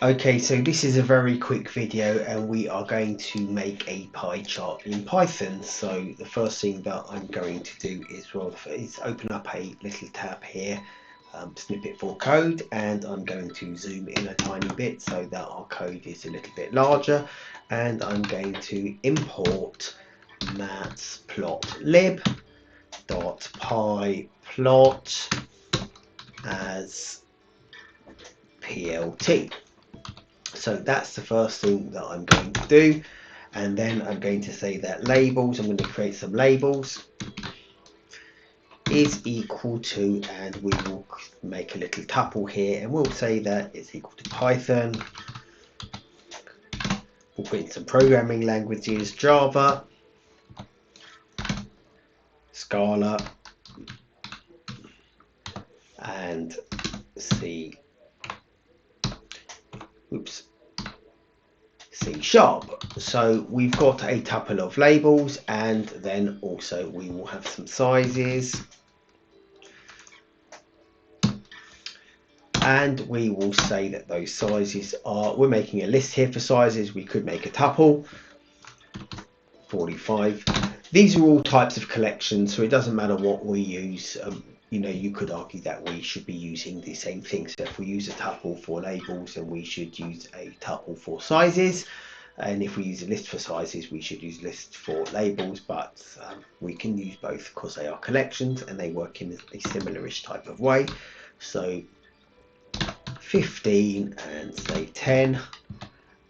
Okay, so this is a very quick video and we are going to make a pie chart in Python. So the first thing that I'm going to do is open up a little tab here, snippet for code, and I'm going to zoom in a tiny bit so that our code is a little bit larger, and I'm going to import matplotlib.pyplot as plt. So that's the first thing that I'm going to do, and then I'm going to say that labels, I'm going to create some labels, is equal to, and we will make a little tuple here, and we'll say that it's equal to Python. We'll put in some programming languages, Java, Scala, and C Sharp. So we've got a tuple of labels, and then also we will have some sizes, and we will say that those sizes are, we're making a list here for sizes. We could make a tuple 45. These are all types of collections, so it doesn't matter what we use. You know, you could argue that we should be using the same thing. So if we use a tuple for labels, then we should use a tuple for sizes. And if we use a list for sizes, we should use lists for labels, but we can use both because they are collections and they work in a similar-ish type of way. So 15 and say 10,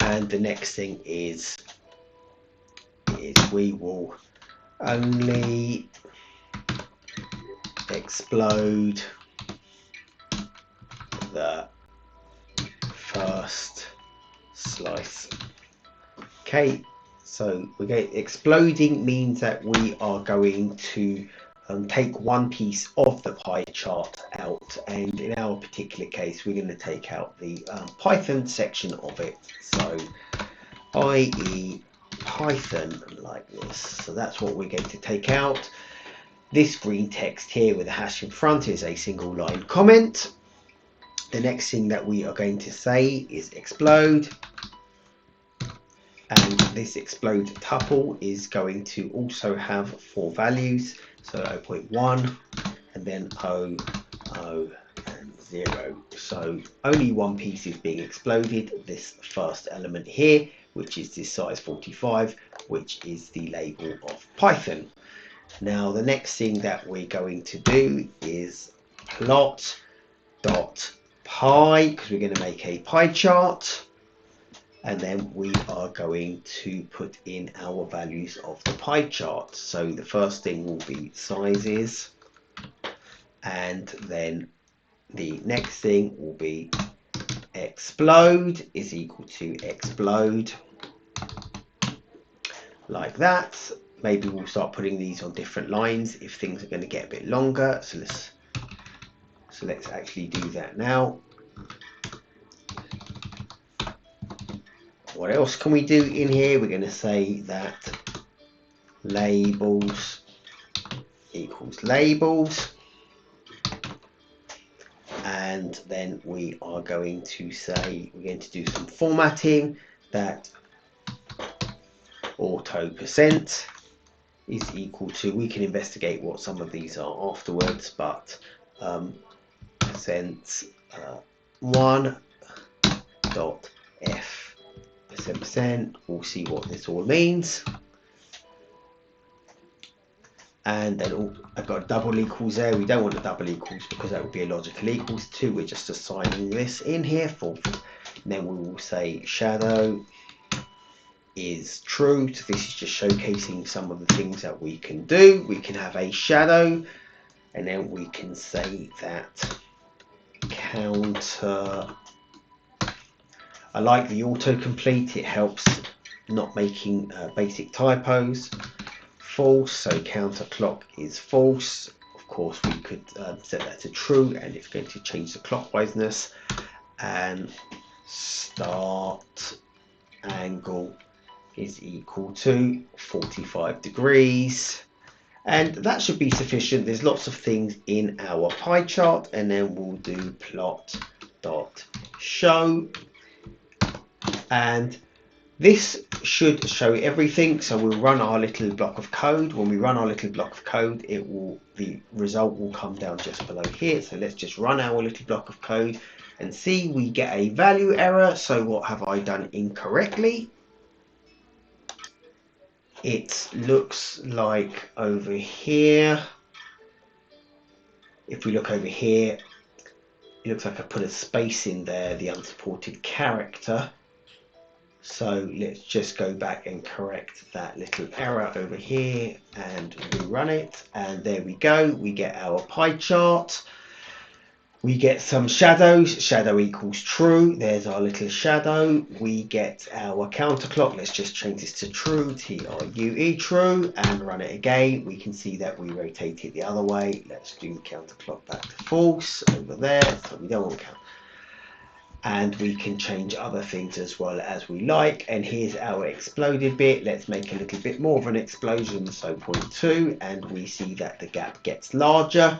and the next thing is we will only explode the first slice. Okay, so we're going, exploding means that we are going to take one piece of the pie chart out, and in our particular case we're going to take out the Python section of it, so i.e. Python, like this. So that's what we're going to take out. This green text here with a hash in front is a single line comment. The next thing that we are going to say is explode, and this explode tuple is going to also have 4 values, so 0.1 and then 0, 0 and 0. So only one piece is being exploded, this first element here, which is this size 45, which is the label of Python. Now the next thing that we're going to do is plot.py, because we're going to make a pie chart, and then we are going to put in our values of the pie chart. So the first thing will be sizes, and then the next thing will be explode is equal to explode, like that. Maybe we'll start putting these on different lines if things are going to get a bit longer. So let's actually do that now. What else can we do in here? We're going to say that labels equals labels, and then we are going to say, we're going to do some formatting, that auto % is equal to, we can investigate what some of these are afterwards, but %1 dot f %%, we'll see what this all means. And then I've got a double equals there. We don't want a double equals because that would be a logical equals to. We're just assigning this in here for, and then we will say shadow is true. So this is just showcasing some of the things that we can do. We can have a shadow, and then we can say that counter. I like the autocomplete, it helps not making basic typos. False, so counter clock is false. Of course we could set that to true, and it's going to change the clockwiseness. And start angle is equal to 45 degrees, and that should be sufficient. There's lots of things in our pie chart, and then we'll do plot.show, and this should show everything. So we'll run our little block of code. When we run our little block of code, the result will come down just below here. So let's just run our little block of code and see we get a value error. So what have I done incorrectly? It looks like over here, if we look over here, it looks like I put a space in there, the unsupported character. So let's just go back and correct that little error over here and rerun it. And there we go. We get our pie chart. We get some shadows. Shadow equals true. There's our little shadow. We get our counter clock. Let's just change this to true, T-R-U-E, true, and run it again. We can see that we rotate it the other way. Let's do the counter clock back to false over there. So we don't want to count. And we can change other things as well as we like. And here's our exploded bit. Let's make a little bit more of an explosion, so 0.2, and we see that the gap gets larger.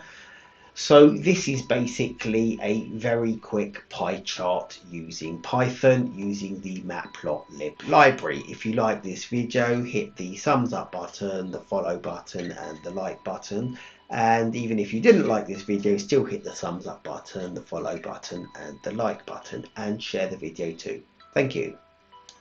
So this is basically a very quick pie chart using Python, using the matplotlib library. If you like this video, hit the thumbs up button, the follow button, and the like button. And even if you didn't like this video, still hit the thumbs up button, the follow button, and the like button, and share the video too. Thank you.